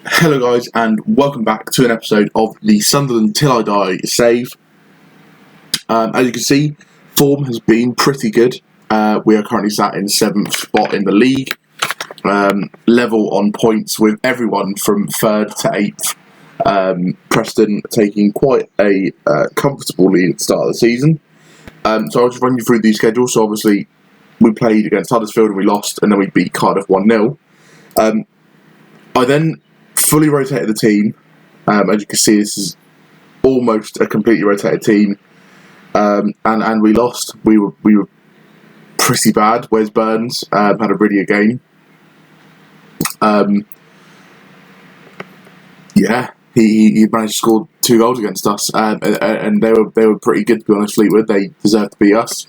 Hello guys and welcome back to an episode of the Sunderland Till I Die save. As you can see, form has been pretty good. We are currently sat in 7th spot in the league, level on points with everyone from 3rd to 8th. Preston taking quite a comfortable lead at the start of the season. So I'll just run you through the schedule. So obviously we played against Huddersfield and we lost, and then we beat Cardiff 1-0. I then fully rotated the team. As you can see, this is almost a completely rotated team, and we lost. We were pretty bad. Wes Burns had a really good game. He managed to score 2 goals against us, and they were pretty good, to be honest. Fleetwood, they deserved to beat us.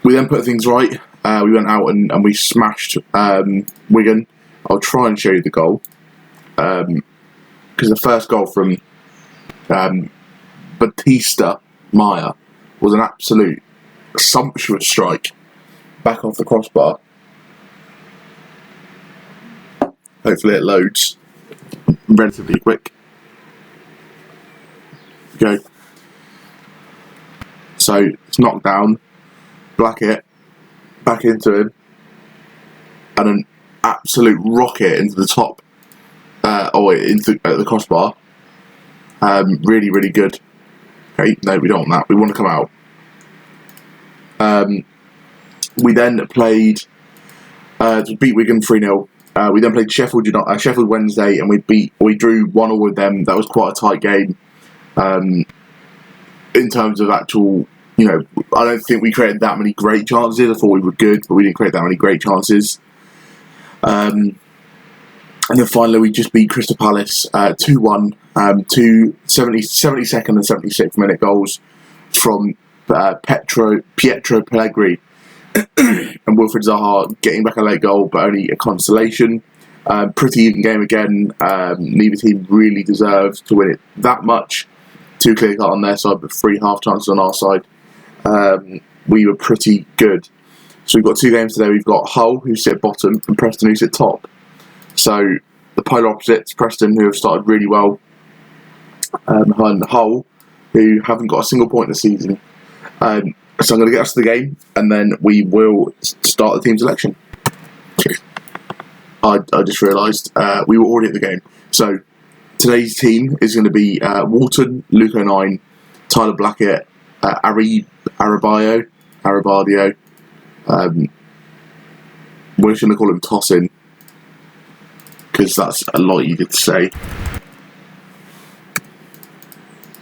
We then put things right. We went out and we smashed Wigan. I'll try and show you the goal. Because the first goal from Batista Maya was an absolute sumptuous strike back off the crossbar. Hopefully it loads relatively quick. Go. So it's knocked down, Blackett back into him, and an absolute rocket into the top. Into the crossbar. Really, really good. Okay, no, we don't want that. We want to come out. We then played to beat Wigan 3-0. We then played Sheffield Wednesday, and we drew 1-1 with them. That was quite a tight game. In terms of actual, I don't think we created that many great chances. I thought we were good, but we didn't create that many great chances. And then finally, we just beat Crystal Palace 2-1, 72nd and 76th minute goals from Pietro Pellegrini and Wilfred Zaha getting back a late goal, but only a consolation. Pretty even game again. Neither team really deserved to win it that much. 2 clear cut on their side, but 3 half chances on our side. We were pretty good. So we've got 2 games today. We've got Hull, who sit bottom, and Preston, who sit top. So the polar opposites, Preston, who have started really well, behind Hull, who haven't got a single point this season. So I'm going to get us to the game, and then we will start the team selection. I just realised we were already at the game. So today's team is going to be Walton, Luke O'Nien, Tyler Blackett, Arabadio. We're just going to call him Tossin, because that's a lot easier to say.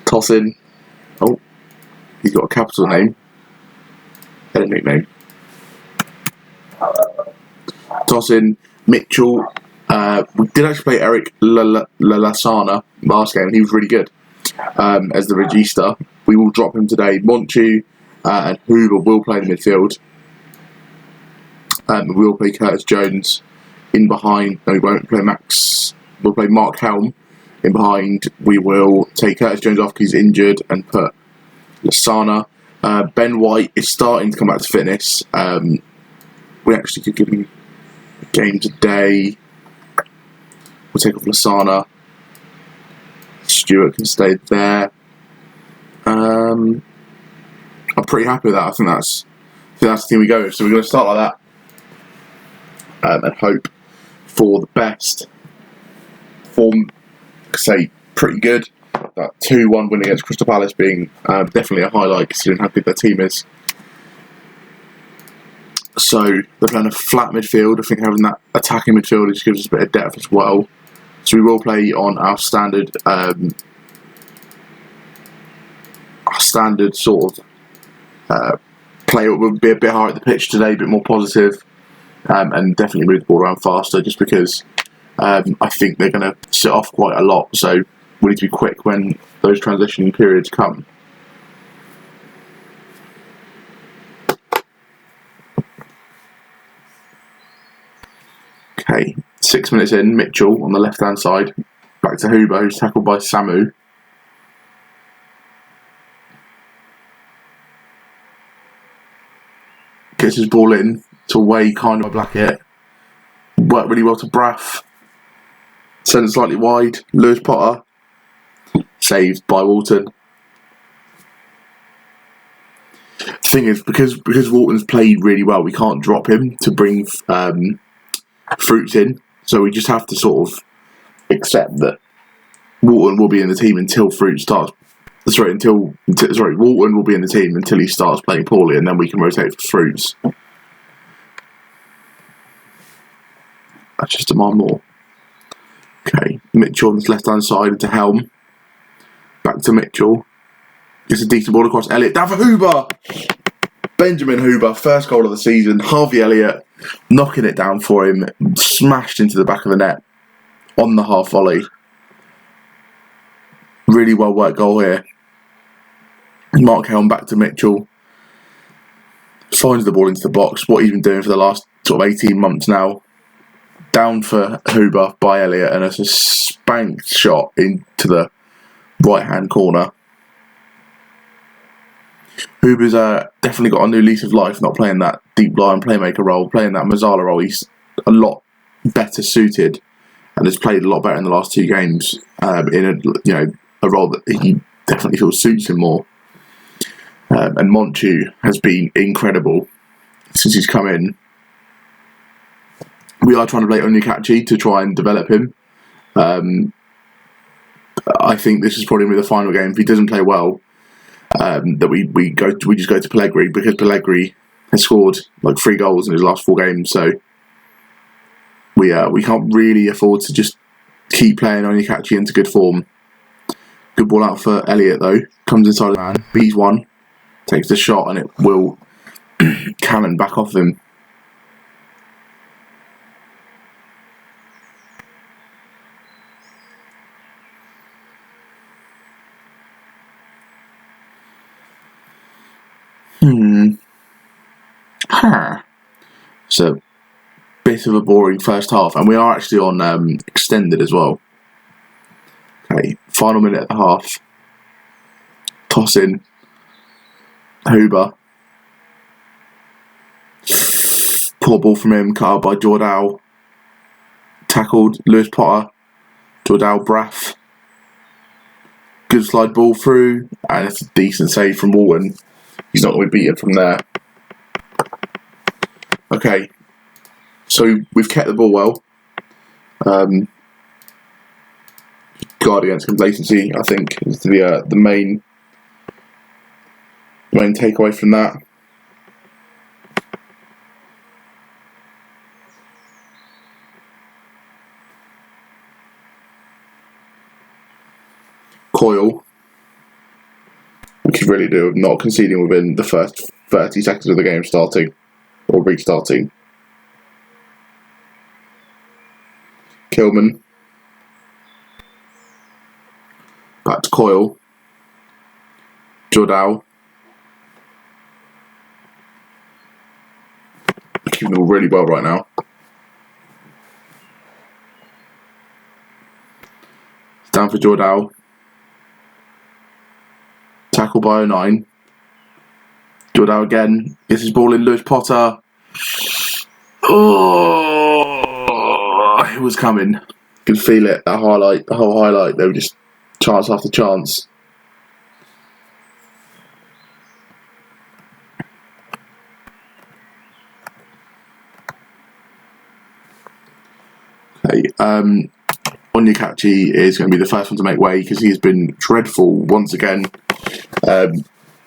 Tossin. Oh, he's got a capital name and a nickname. Tossin, Mitchell. We did actually play Eric Lalasana last game, and he was really good as the regista. We will drop him today. Monchu and Hoover will play in the midfield. We will play Curtis Jones in behind. No, we won't play Max. We'll play Mark Helm in behind. We will take Curtis Jones off because he's injured and put Lasana. Ben White is starting to come back to fitness. We actually could give him a game today. We'll take off Lasana. Stewart can stay there. I'm pretty happy with that. I think that's the team we go with. So we're going to start like that. And hope for the best. Form, say, pretty good. That 2-1 win against Crystal Palace being definitely a highlight considering how good their team is. So they're playing a flat midfield. I think having that attacking midfield just gives us a bit of depth as well. So we will play on our standard sort of play. It will be a bit higher at the pitch today, a bit more positive. And definitely move the ball around faster, just because I think they're going to sit off quite a lot. So we need to be quick when those transition periods come. Okay, 6 minutes in, Mitchell on the left-hand side. Back to Huber, who's tackled by Samu. Gets his ball in to away kind of Blackett. Worked really well to Braff. Sent slightly wide. Lewis Potter. Saved by Walton. Thing is, because Walton's played really well, we can't drop him to bring Fruits in. So we just have to sort of accept that Walton will be in the team until Fruits starts. Walton will be in the team until he starts playing poorly, and then we can rotate for Fruits. That's just demand more. Okay, Mitchell on his left-hand side into Helm. Back to Mitchell. Gets a decent ball across Elliott. Down for Huber! Benjamin Huber, first goal of the season. Harvey Elliott knocking it down for him. Smashed into the back of the net on the half volley. Really well worked goal here. Mark Helm back to Mitchell. Finds the ball into the box. What he's been doing for the last sort of 18 months now. Down for Huber by Elliott, and it's a spanked shot into the right-hand corner. Huber's definitely got a new lease of life, not playing that deep line playmaker role, playing that Mazzala role. He's a lot better suited, and has played a lot better in the last 2 games in a role that he definitely feels suits him more. And Monchu has been incredible since he's come in. We are trying to play Onyekachi to try and develop him. I think this is probably the final game. If he doesn't play well, that we just go to Pellegrini, because Pellegrini has scored like 3 goals in his last 4 games. So we can't really afford to just keep playing Onyekachi into good form. Good ball out for Elliott though. Comes inside the man, beats one, takes the shot, and it will cannon back off him. It's a bit of a boring first half, and we are actually on extended as well. Okay, final minute of the half. Toss in. Huber. Poor ball from him, cut out by Jordao. Tackled Lewis Potter. Jordao Braff. Good slide ball through, and it's a decent save from Walton. He's not going to be beaten from there. Okay, so we've kept the ball well. Guard against complacency, I think, is the main takeaway from that. Coyle, we could really do with not conceding within the first 30 seconds of the game starting or restarting. Kilman. Back to Coyle. Jordao. Keeping it all really well right now. Down for Jordao. Tackle by 09. Jordao again. Gets his ball in. Lewis Potter. Oh, it was coming. Could feel it. That highlight, the whole highlight. They were just chance after chance. Okay. Onyekachi is going to be the first one to make way because he's been dreadful once again.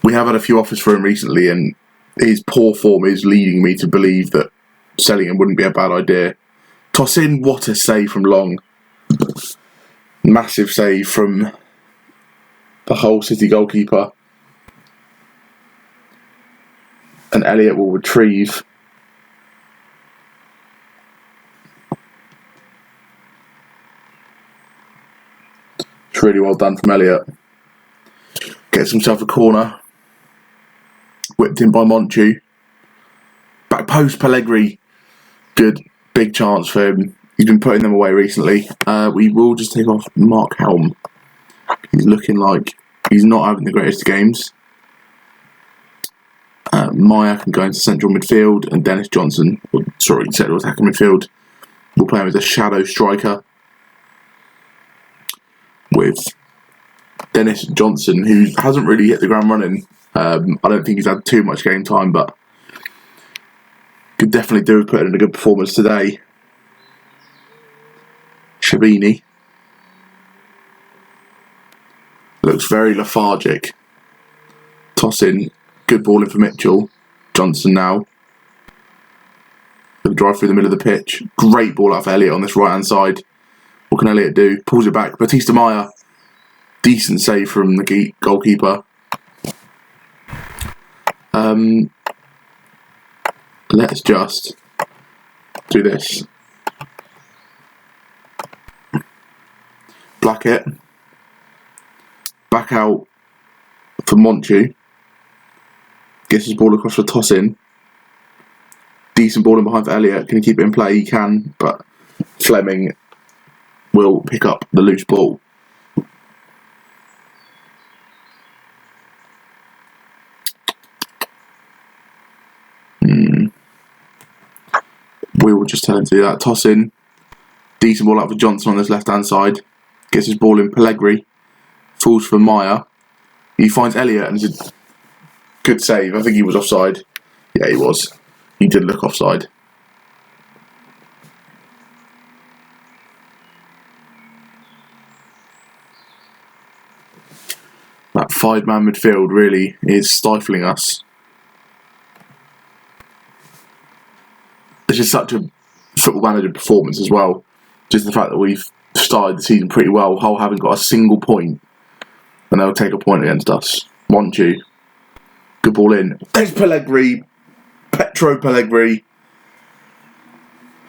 We have had a few offers for him recently, and his poor form is leading me to believe that selling him wouldn't be a bad idea. Toss in, what a save from Long. Massive save from the whole City goalkeeper. And Elliott will retrieve. It's really well done from Elliott. Gets himself a corner. Whipped in by Monchu. Back post Pellegrini. Good. Big chance for him. He's been putting them away recently. We will just take off Mark Helm. He's looking like he's not having the greatest of games. Maya can go into central midfield, and Dennis Johnson, central attacking midfield, will play him as a shadow striker. with Dennis Johnson, who hasn't really hit the ground running. I don't think he's had too much game time, but could definitely do with putting in a good performance today. Shabini looks very lethargic. Tossing, good ball in for Mitchell. Johnson now. Gonna drive through the middle of the pitch. Great ball out of Elliott on this right hand side. What can Elliott do? Pulls it back. Batista Maya. Decent save from the goalkeeper. Let's just do this. Blackett. Back out for Monchu. Gets his ball across for Tosin. Decent ball in behind for Elliott. Can he keep it in play? He can, but Fleming will pick up the loose ball. We will just tell him to do that. Toss in. Decent ball out for Johnson on this left-hand side. Gets his ball in. Pellegrini. Falls for Maya. He finds Elliott and it's a good save. I think he was offside. Yeah, he was. He did look offside. That five-man midfield really is stifling us. It's just such a football manager performance as well. Just the fact that we've started the season pretty well, Hull haven't got a single point, and they'll take a point against us. Monchu. Good ball in. There's Pellegrini. Petro Pellegrini.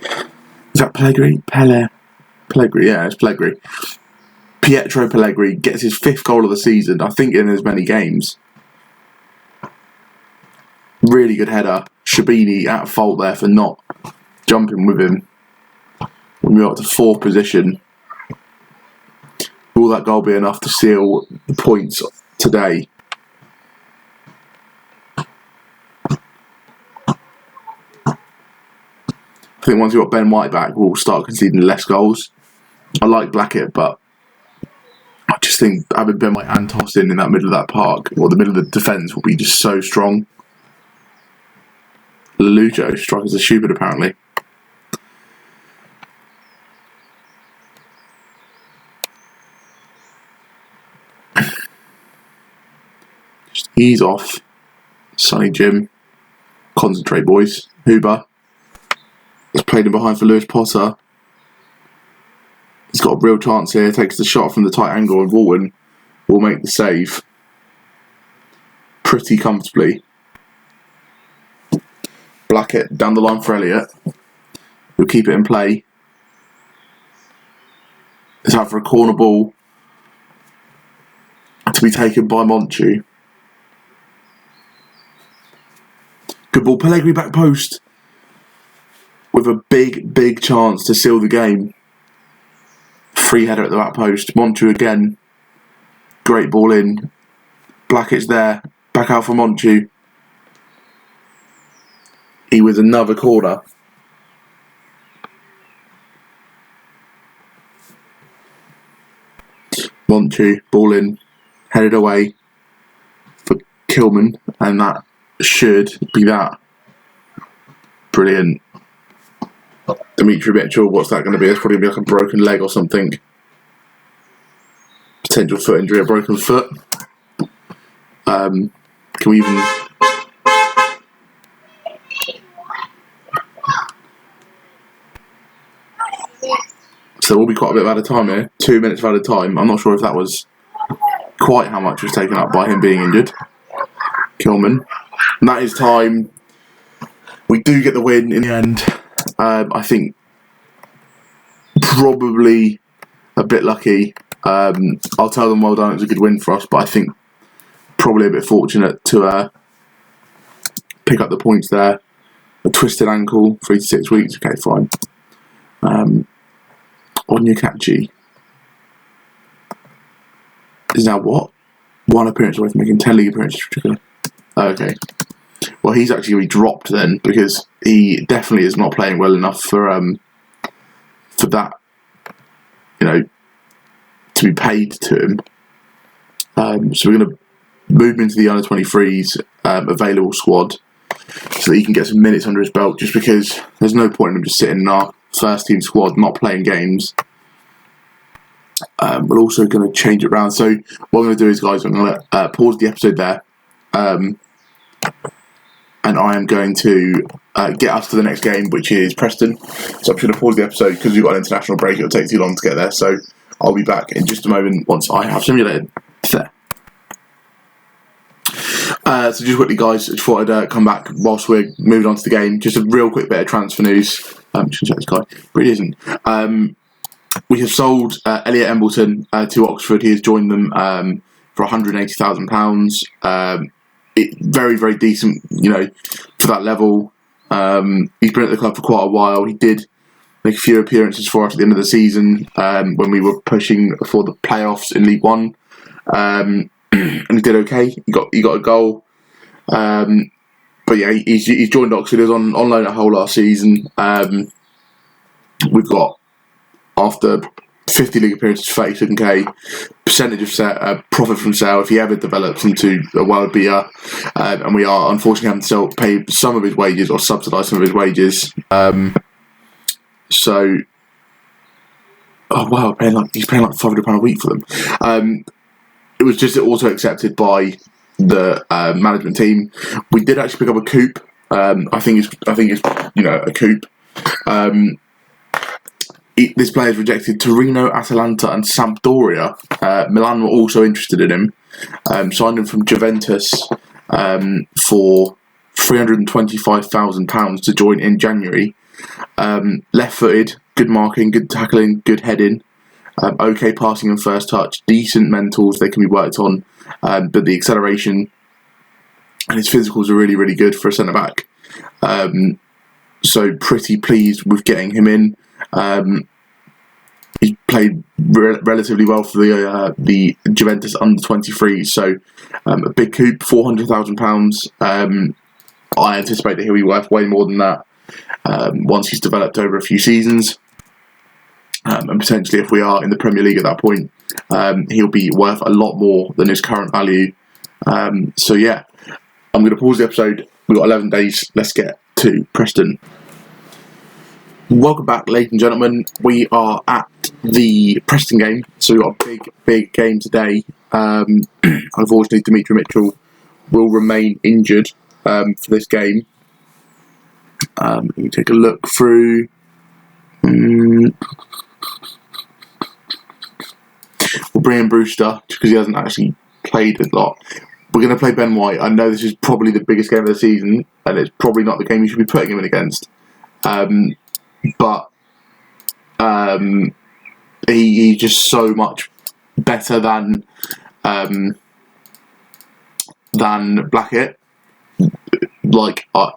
Is that Pellegrini? Pellegrini, yeah, it's Pellegrini. Pietro Pellegrini gets his 5th goal of the season, I think in as many games. Really good header. Shabini at fault there for not jumping with him. When we're up to 4th position. Will that goal be enough to seal the points today? I think once we've got Ben White back, we'll start conceding less goals. I like Blackett, but I just think having Ben White and Tosin in that middle of that park, or the middle of the defence, will be just so strong. Lujo strikers are stupid, apparently. Just ease off. Sonny Jim. Concentrate, boys. Huber. He's played in behind for Lewis Potter. He's got a real chance here. Takes the shot from the tight angle, and Walton will make the save pretty comfortably. Blackett down the line for Elliott. He'll keep it in play. It's out for a corner ball to be taken by Monchu. Good ball. Pellegrini back post. With a big chance to seal the game. Free header at the back post. Monchu again. Great ball in. Blackett's there. Back out for Monchu. He was another corner. Monchu, ball in. Headed away for Kilman. And that should be that. Brilliant. Dimitri Mitchell, what's that going to be? It's probably going to be like a broken leg or something. Potential foot injury, a broken foot. Can we even... So there will be quite a bit of added time here. 2 minutes of added time. I'm not sure if that was quite how much was taken up by him being injured. Kilman. And that is time. We do get the win in the end. I think probably a bit lucky. I'll tell them well done, it was a good win for us, but I think probably a bit fortunate to pick up the points there. A twisted ankle, 3 to 6 weeks, okay, fine. Onyekachi is now what? 1 appearance away from making 10 league appearances. Okay. Well, he's actually going to be dropped then, because he definitely is not playing well enough for that, to be paid to him. So we're going to move him into the under 23s available squad so that he can get some minutes under his belt. Just because there's no point in him just sitting in our first team squad, not playing games. We're also going to change it around. So what I'm going to do is, guys, I'm going to pause the episode there. And I am going to get us to the next game, which is Preston. So I'm going to pause the episode because we've got an international break. It'll take too long to get there. So I'll be back in just a moment once I have simulated. There. So just quickly, guys, just thought I'd come back whilst we're moving on to the game. Just a real quick bit of transfer news. Just check this guy. But it isn't. We have sold Elliot Embleton to Oxford. He has joined them for £180,000. Very, very decent, for that level. He's been at the club for quite a while. He did make a few appearances for us at the end of the season when we were pushing for the playoffs in League One, and he did okay. He got a goal, but yeah, he's joined Oxford. He was on loan at Hull last season. We've got, after 50 league appearances, 37k, percentage of profit from sale if he ever develops into a world beater, and we are unfortunately having to pay some of his wages or subsidise some of his wages. So, oh wow, he's paying like £500 a week for them. It was just also accepted by the management team. We did actually pick up a coupe. I think it's a coupe. This player is rejected. Torino, Atalanta and Sampdoria. Milan were also interested in him. Signed him from Juventus for £325,000 to join in January. Left-footed, good marking, good tackling, good heading. Okay passing and first touch. Decent mentals, they can be worked on. But the acceleration and his physicals are really, really good for a centre-back. So pretty pleased with getting him in. He played relatively well for the Juventus under 23, so a big coup, £400,000. I anticipate that he'll be worth way more than that once he's developed over a few seasons, and potentially if we are in the Premier League at that point, he'll be worth a lot more than his current value. So yeah, I'm going to pause the episode. We've got 11 days. Let's get to Preston. Welcome back, ladies and gentlemen. We are at the Preston game, so we've got a big game today. Unfortunately, Dimitri Mitchell will remain injured for this game. Let me take a look through. We'll bring in Brewster because he hasn't actually played a lot. We're going to play Ben White. I know this is probably the biggest game of the season, and it's probably not the game you should be putting him in against. But he's just so much better than Blackett.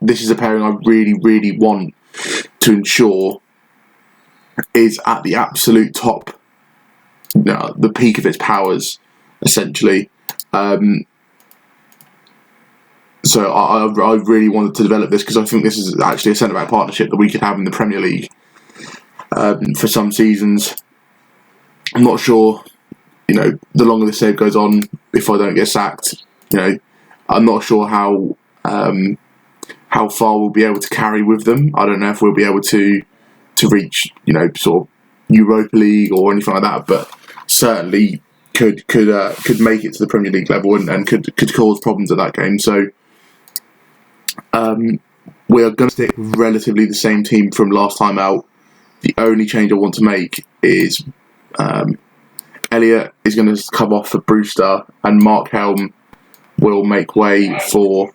This is a pairing I really, really want to ensure is at the absolute top, the peak of its powers, essentially. So I really wanted to develop this because I think this is actually a centre-back partnership that we could have in the Premier League for some seasons. I'm not sure, the longer this save goes on, if I don't get sacked, I'm not sure how far we'll be able to carry with them. I don't know if we'll be able to reach, sort of Europa League or anything like that, but certainly could make it to the Premier League level and could cause problems at that game. So we are going to stick with relatively the same team from last time out. The only change I want to make is Elliot is going to come off for Brewster, and Mark Helm will make way for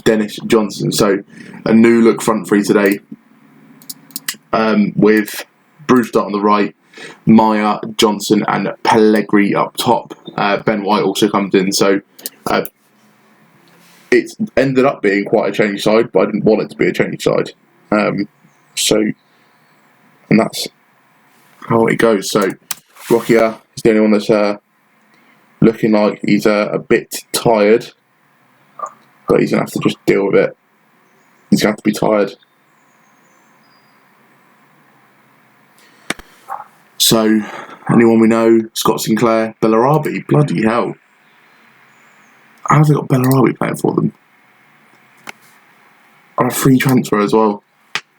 Dennis Johnson. So a new look front three today, with Brewster on the right, Maya, Johnson and Pellegrini up top. Ben White also comes in. So it's ended up being quite a change side, but I didn't want it to be a change side. And that's how it goes. So Rockia is the only one that's looking like he's a bit tired, but he's going to have to just deal with it. He's going to have to be tired. So, anyone we know? Scott Sinclair, Bellarabi. Bloody hell. How have they got Bellarabi playing for them? On a free transfer as well.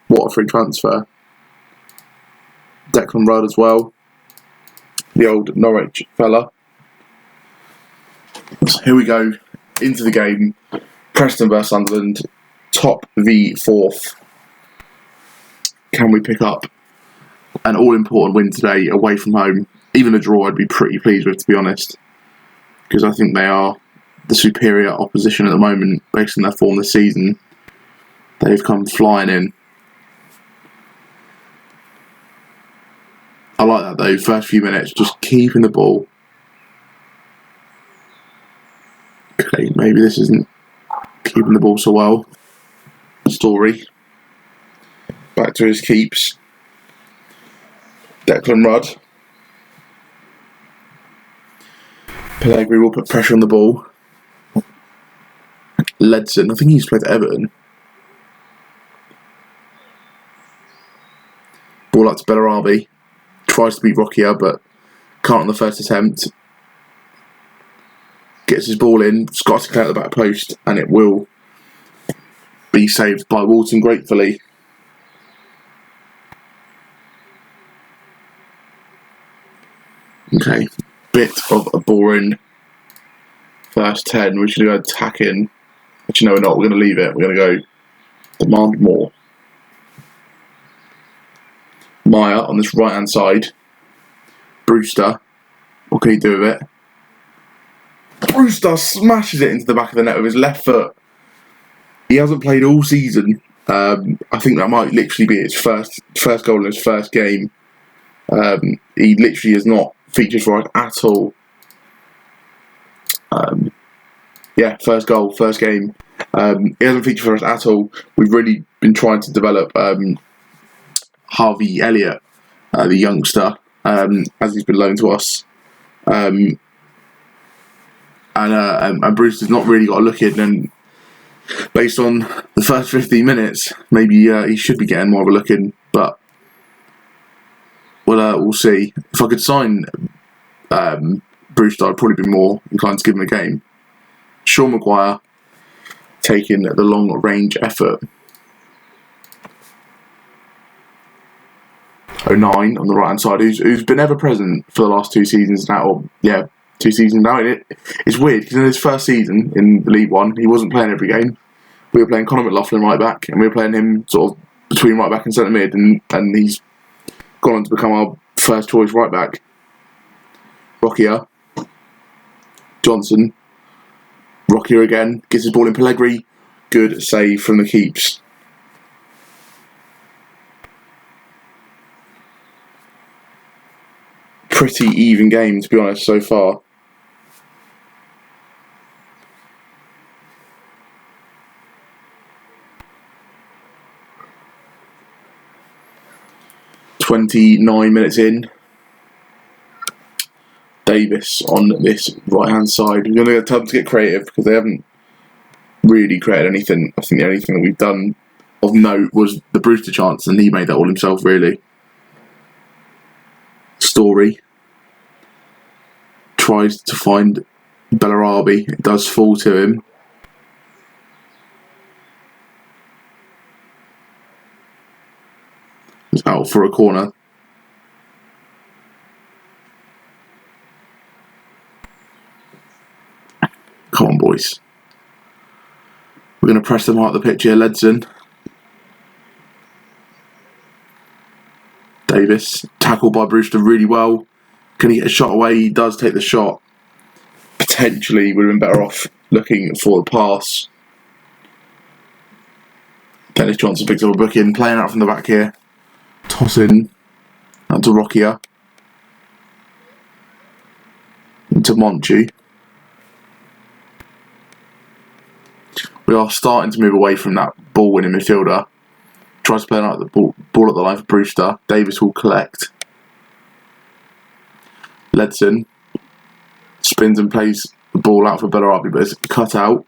What a free transfer. Declan Rudd as well. The old Norwich fella. So here we go. Into the game. Preston vs Sunderland. Top v 4th. Can we pick up an all-important win today away from home? Even a draw I'd be pretty pleased with, to be honest. Because I think they are the superior opposition at the moment, based on their form this season. They've come flying in. I like that though, first few minutes, just keeping the ball. Okay, maybe this isn't keeping the ball so well. Story. Back to his keeps. Declan Rudd. Pellegrini will put pressure on the ball. Ledson, I think he's played at Everton. Ball out to Bellarabi. Tries to beat Rokia, but can't on the first attempt. Gets his ball in. Scott to clear at the back post, and it will be saved by Walton gratefully. Okay, bit of a boring first 10. We should go attacking. Actually, no, we're not. We're going to leave it. We're going to go demand more. Meyer on this right hand side. Brewster. What can he do with it? Brewster smashes it into the back of the net with his left foot. He hasn't played all season. I think that might literally be his first goal in his first game. He literally has not featured for us at all. First goal, first game. He hasn't featured for us at all. We've really been trying to develop Harvey Elliott, the youngster, as he's been loaned to us. And Bruce has not really got a look in, and based on the first 15 minutes, maybe he should be getting more of a look in, but we'll see. If I could sign Brewster, I'd probably be more inclined to give him a game. Sean Maguire taking the long range effort. 09 on the right hand side, who's been ever present for the last 2 seasons now. 2 seasons now. It's weird because in his first season in League One, he wasn't playing every game. We were playing Conor McLaughlin right back, and we were playing him sort of between right back and centre mid, and he's gone on to become our first choice right back. Rokia, Johnson, Rokia again, gets his ball in. Pellegrini, good save from the keeps. Pretty even game, to be honest, so far. "29 minutes in. Davis on this right hand side. We're going to tell them to get creative because they haven't really created anything. I think the only thing that we've done of note was the Brewster chance, and he made that all himself, really. Story tries to find Bellarabi. It does fall to him. It's out for a corner. Come on, boys. We're going to press them out the pitch here. Ledson. Davis. Tackled by Brewster really well. Can he get a shot away? He does take the shot. Potentially would have been better off looking for the pass. Dennis Johnson picks up a booking. Playing out from the back here. Tossing out to Rokia. Into Monchi. We are starting to move away from that ball-winning midfielder. Tries to play out the ball at the line for Brewster. Davis will collect. Ledson spins and plays the ball out for Bellarabi, but it's cut out.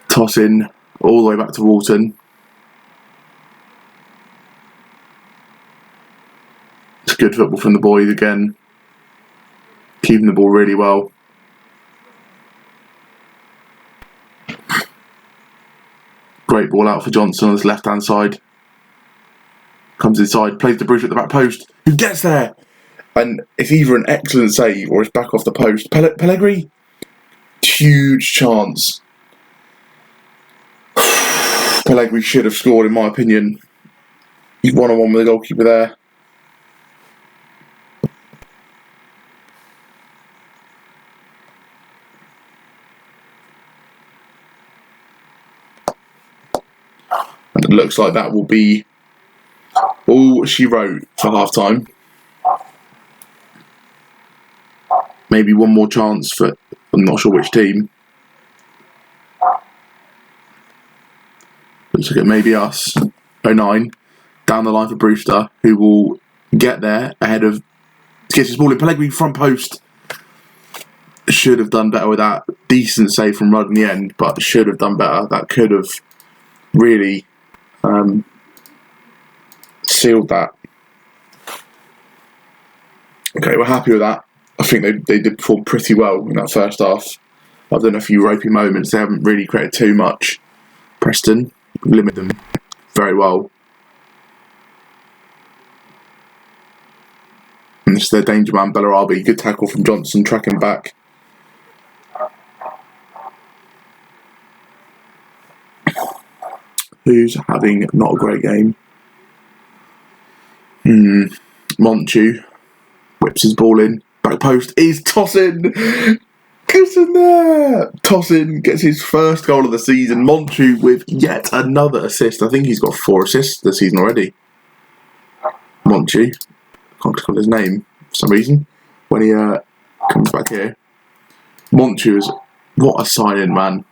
Tossing all the way back to Walton. Good football from the boys again. Keeping the ball really well. Great ball out for Johnson on his left-hand side. Comes inside, plays to Bruce at the back post, who gets there. And it's either an excellent save or it's back off the post. Pellegrini, huge chance. Pellegrini should have scored, in my opinion. He's one-on-one with the goalkeeper there. And it looks like that will be all she wrote for half-time. Maybe one more chance for, I'm not sure which team. Looks like it may be us. 09. Down the line for Brewster, who will get there ahead of... Gets his ball in. Pellegrini front post. Should have done better with that. Decent save from Rudd in the end, but should have done better. That could have really sealed that. Okay, we're happy with that. I think they did perform pretty well in that first half. Other than a few ropey moments, they haven't really created too much. Preston limit them very well. And this is their danger man, Bellarabi. Good tackle from Johnson, tracking back. Who's having not a great game? Monchu whips his ball in. Back post is Tosin. Gets in there. Tosin gets his first goal of the season. Monchu with yet another assist. I think he's got 4 assists this season already. Monchu. Can't click on his name for some reason when he comes back here. Monchu is... What a signing, man.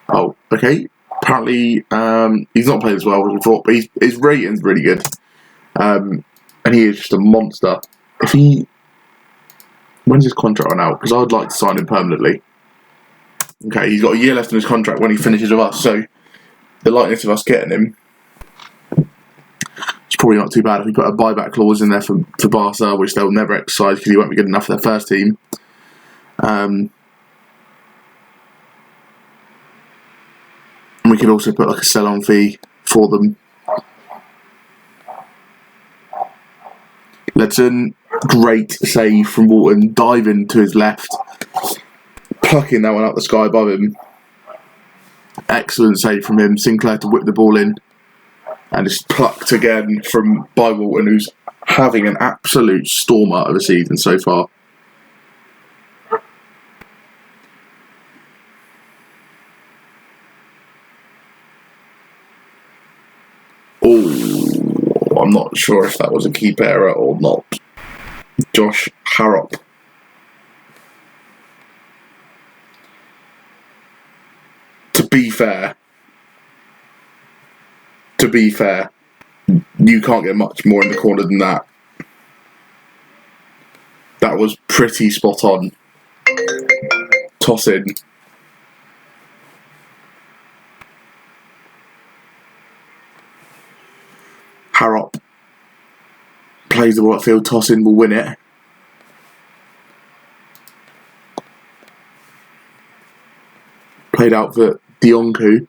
Oh, okay. Apparently, he's not played as well as we thought, but his rating's really good. And he is just a monster. If he... When's his contract run out? Because I'd like to sign him permanently. Okay, he's got a year left in his contract when he finishes with us, so the likeliness of us getting him, it's probably not too bad if we put a buyback clause in there for Barca, which they'll never exercise because he won't be good enough for their first team. And we could also put like a sell-on fee for them. Ledson, great save from Walton, diving to his left, plucking that one up the sky above him. Excellent save from him. Sinclair to whip the ball in, and it's plucked again by Walton, who's having an absolute stormer of a season so far. Oh, I'm not sure if that was a keeper error or not. Josh Harrop. To be fair, you can't get much more in the corner than that. That was pretty spot on. Toss in. Harrop plays the ball upfield, toss in, will win it. Played out for Dionku.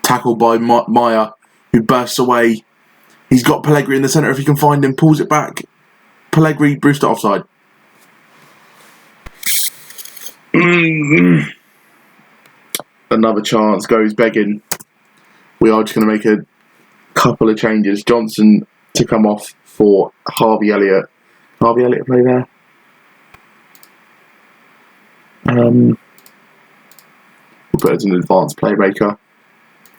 Tackled by Maya, who bursts away. He's got Pellegrini in the centre if he can find him, pulls it back. Pellegrini, Brewster offside. Another chance, goes begging. We are just going to make a couple of changes. Johnson to come off for Harvey Elliott. Harvey Elliott play there. We'll put it as an advanced playmaker.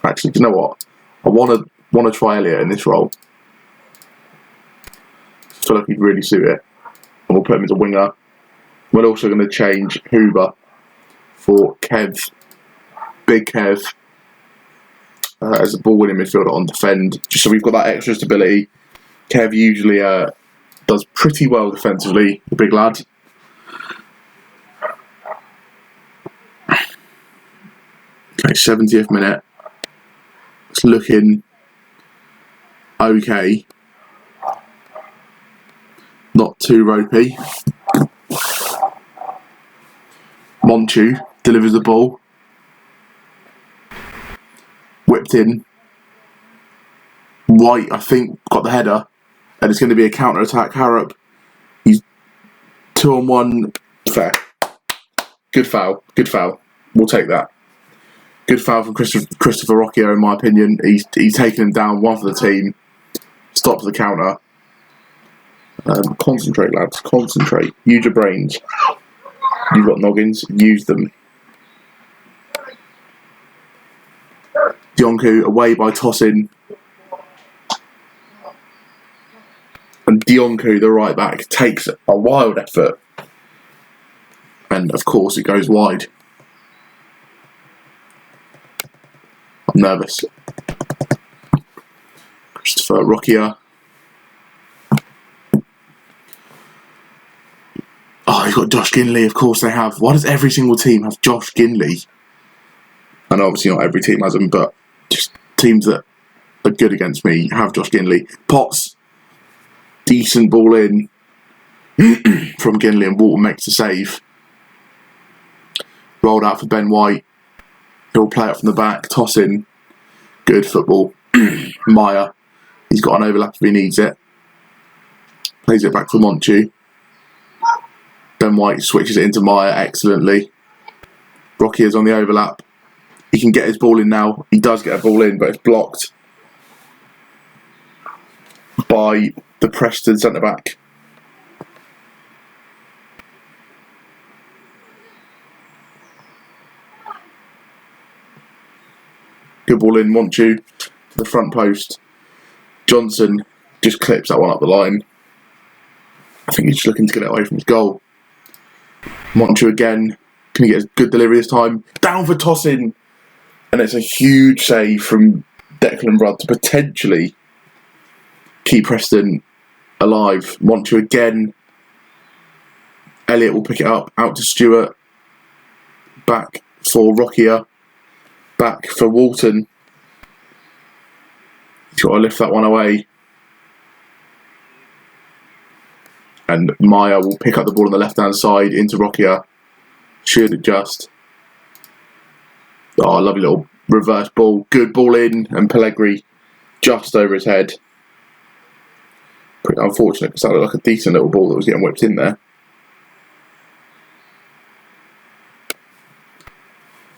Actually, do you know what? I want to try Elliott in this role. I feel like he'd really suit it. And we'll put him as a winger. We're also going to change Hoover for Kev. Big Kev. As a ball-winning midfielder on defend, just so we've got that extra stability. Kev usually does pretty well defensively, the big lad. Okay, 70th minute. It's looking okay. Not too ropey. Monchu delivers the ball. Whipped in. White, I think, got the header. And it's going to be a counter-attack. Harrop, he's 2-on-1. Fair. Good foul. Good foul. We'll take that. Good foul from Christopher Rocchio, in my opinion. He's taken him down, one for the team. Stops the counter. Concentrate, lads. Concentrate. Use your brains. You've got noggins. Use them. Dionku away by tossing. And Dionku, the right back, takes a wild effort. And of course it goes wide. I'm nervous. Christopher Rocchio. Oh, you've got Josh Ginley, of course they have. Why does every single team have Josh Ginley? And obviously not every team has him, but just teams that are good against me have Josh Ginley. Potts, decent ball in from Ginley, and Walton makes the save. Rolled out for Ben White. He'll play it from the back, toss in. Good football. Meyer, he's got an overlap if he needs it. Plays it back for Monchu. Ben White switches it into Meyer excellently. Rocky is on the overlap. He can get his ball in now. He does get a ball in, but it's blocked by the Preston centre-back. Good ball in, Monchu to the front post. Johnson just clips that one up the line. I think he's just looking to get it away from his goal. Monchu again. Can he get a good delivery this time? Down for tossing. And it's a huge save from Declan Rudd to potentially keep Preston alive. Monchu again. Elliott will pick it up. Out to Stewart. Back for Rocchio. Back for Walton. He's got to lift that one away. And Meyer will pick up the ball on the left-hand side into Rocchio. Should adjust. Oh, lovely little reverse ball. Good ball in. And Pellegrini just over his head. Pretty unfortunate because that looked like a decent little ball that was getting whipped in there.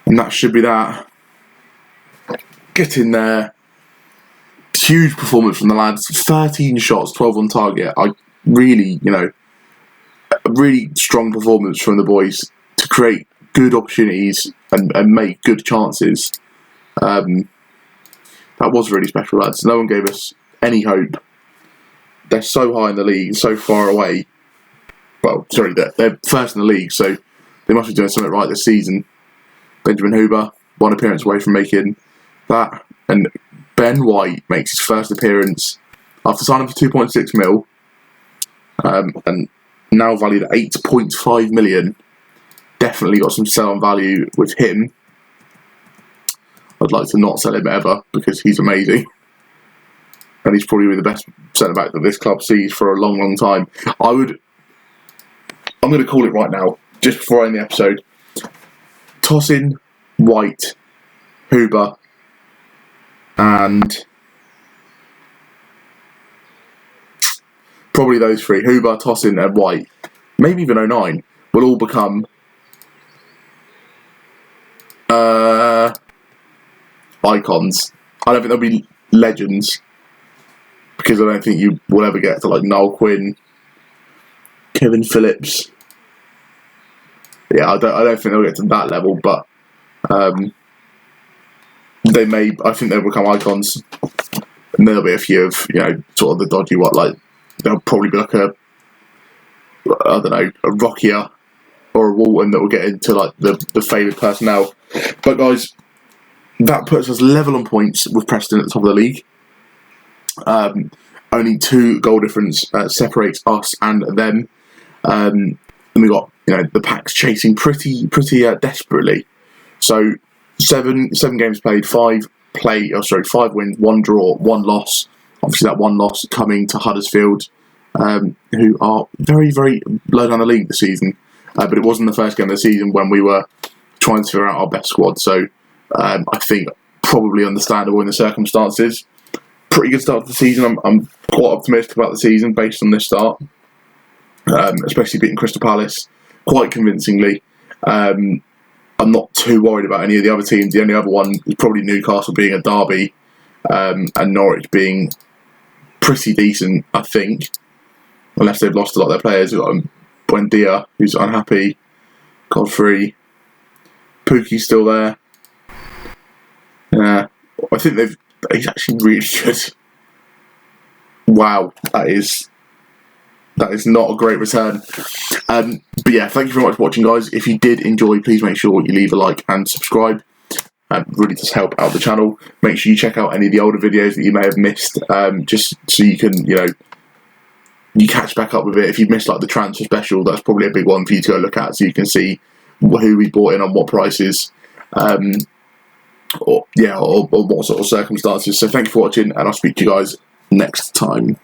And that should be that. Get in there. Huge performance from the lads. 13 shots, 12 on target. I really, a really strong performance from the boys to create good opportunities and make good chances. That was really special, lads. No one gave us any hope. They're so high in the league, so far away. Well, sorry, they're first in the league, so they must be doing something right this season. Benjamin Huber, one appearance away from making that. And Ben White makes his first appearance after signing for 2.6 mil. And now valued at 8.5 million. Definitely got some sell-on value with him. I'd like to not sell him ever because he's amazing. And he's probably the best centre-back that this club sees for a long, long time. I'm going to call it right now, just before I end the episode. Tosin, White, Huber, and probably those three, Huber, Tosin and White, maybe even 09, will all become icons. I don't think they'll be legends because I don't think you will ever get to like Noel Quinn, Kevin Phillips. Yeah, I don't think they'll get to that level, but they may. I think they'll become icons, and there'll be a few of sort of the dodgy what like. There'll probably be like a Rocchio or a Walton that will get into like the favoured personnel. But guys, that puts us level on points with Preston at the top of the league. Only 2 goal difference separates us and them. And we got the Packs chasing pretty desperately. So 7 games played, 5 wins, 1 draw, 1 loss. Obviously, that one loss coming to Huddersfield, who are very, very low down the league this season. But it wasn't the first game of the season when we were trying to figure out our best squad. So I think probably understandable in the circumstances. Pretty good start to the season. I'm quite optimistic about the season based on this start, especially beating Crystal Palace quite convincingly. I'm not too worried about any of the other teams. The only other one is probably Newcastle being a derby, and Norwich being pretty decent, I think, unless they've lost a lot of their players. We've got Buendia, who's unhappy, Godfrey, Pookie's still there. I think he's actually really good. Wow, that is not a great return. But yeah, thank you very much for watching, guys. If you did enjoy, please make sure you leave a like and subscribe. Really does help out the channel. Make sure you check out any of the older videos that you may have missed, just so you can, you catch back up with it. If you've missed like the transfer special, that's probably a big one for you to go look at, so you can see who we bought in on what prices, or what sort of circumstances. So thank you for watching, and I'll speak to you guys next time.